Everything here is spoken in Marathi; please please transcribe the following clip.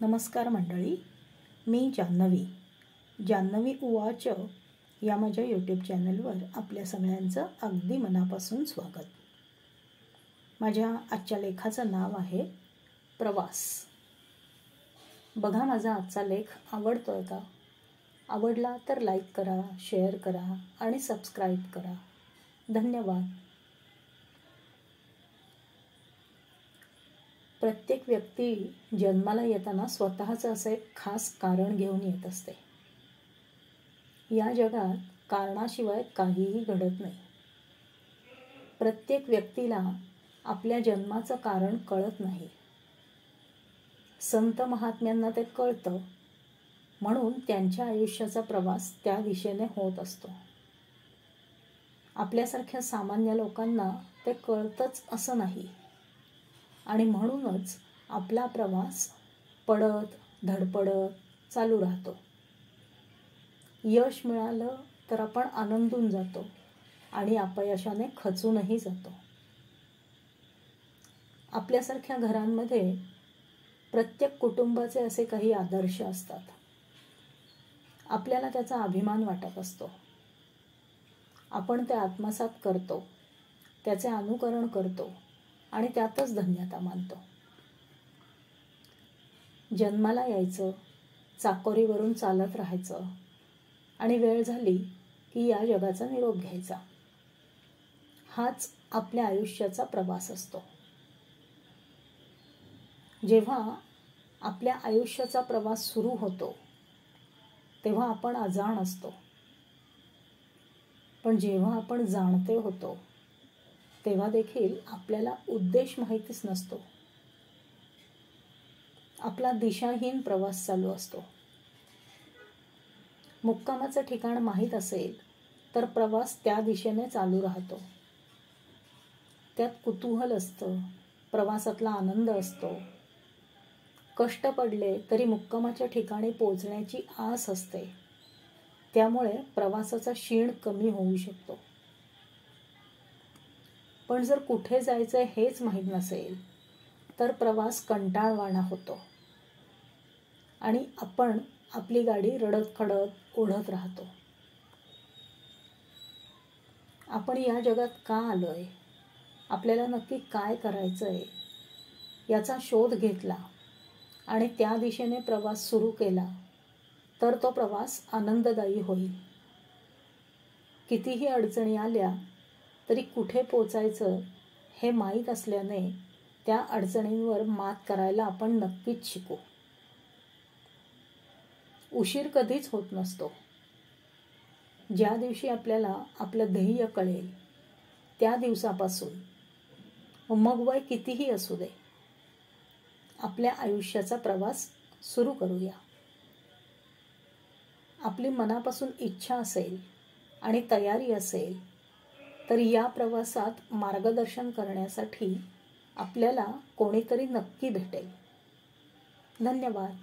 नमस्कार मंडळी, मी जान्हवी उवाच या माझ्या यूट्यूब चॅनलवर आपल्या सगळ्यांचं अगदी मनापासून स्वागत. माझ्या आजच्या लेखाचं नाव आहे प्रवास. बघा, माझा आजचा लेख आवडतोय का? आवडला तर लाईक करा, शेअर करा आणि सबस्क्राईब करा. धन्यवाद. प्रत्येक व्यक्ती जन्माला येताना स्वतःचं असं एक खास कारण घेऊन येत असते. या जगात कारणाशिवाय काहीही घडत नाही. प्रत्येक व्यक्तीला आपल्या जन्माचं कारण कळत नाही. संत महात्म्यांना ते कळतं, म्हणून त्यांच्या आयुष्याचा प्रवास त्या दिशेने होत असतो. आपल्यासारख्या सामान्य लोकांना ते कळतंच असं नाही, आणि म्हणूनच आपला प्रवास पडत धडपडत चालू राहतो. यश मिळालं तर आपण आनंदून जातो आणि अपयशाने खचूनही जातो. आपल्यासारख्या घरांमध्ये प्रत्येक कुटुंबाचे असे काही आदर्श असतात. आपल्याला त्याचा अभिमान वाटत असतो. आपण ते आत्मसात करतो, त्याचे अनुकरण करतो आणि त्यातच धन्यता मानतो. जन्माला यायचं, चाकोरीवरून चालत राहायचं आणि वेळ झाली की या जगाचा निरोप घ्यायचा. हाच आपल्या आयुष्याचा प्रवास असतो. जेव्हा आपल्या आयुष्याचा प्रवास सुरू होतो तेव्हा आपण अजाण असतो, पण जेव्हा आपण जाणते होतो तेव्हा देखील आपल्याला उद्देश माहितीच नसतो. आपला दिशाहीन प्रवास चालू असतो. मुक्कामाचं ठिकाण माहीत असेल तर प्रवास त्या दिशेने चालू राहतो. त्यात कुतूहल असतं, प्रवासातला आनंद असतो. कष्ट पडले तरी मुक्कामाच्या ठिकाणी पोहोचण्याची आस असते. त्यामुळे प्रवासाचा शीण कमी होऊ शकतो. पण जर कुठे जायचं हेच माहीत नसेल तर प्रवास कंटाळवाणा होतो आणि आपण आपली गाडी रडत खडत ओढत राहतो. आपण या जगात का आलोय, आपल्याला नक्की काय करायचंय याचा शोध घेतला आणि त्या दिशेने प्रवास सुरू केला तर तो प्रवास आनंददायी होईल. कितीही अडचणी आल्या तरी कुठे पोचायचं हे माहीत असल्याने त्या अडचणींवर मात करायला आपण नक्कीच शिकू. उशीर कधीच होत नसतो. ज्या दिवशी आपल्याला आपलं ध्येय कळेल त्या दिवसापासून, मग वय कितीही असू दे, आपल्या आयुष्याचा प्रवास सुरू करूया. आपली मनापासून इच्छा असेल आणि तयारी असेल तर या प्रवासात मार्गदर्शन करण्यासाठी आपल्याला कोणीतरी नक्की भेटेल. धन्यवाद.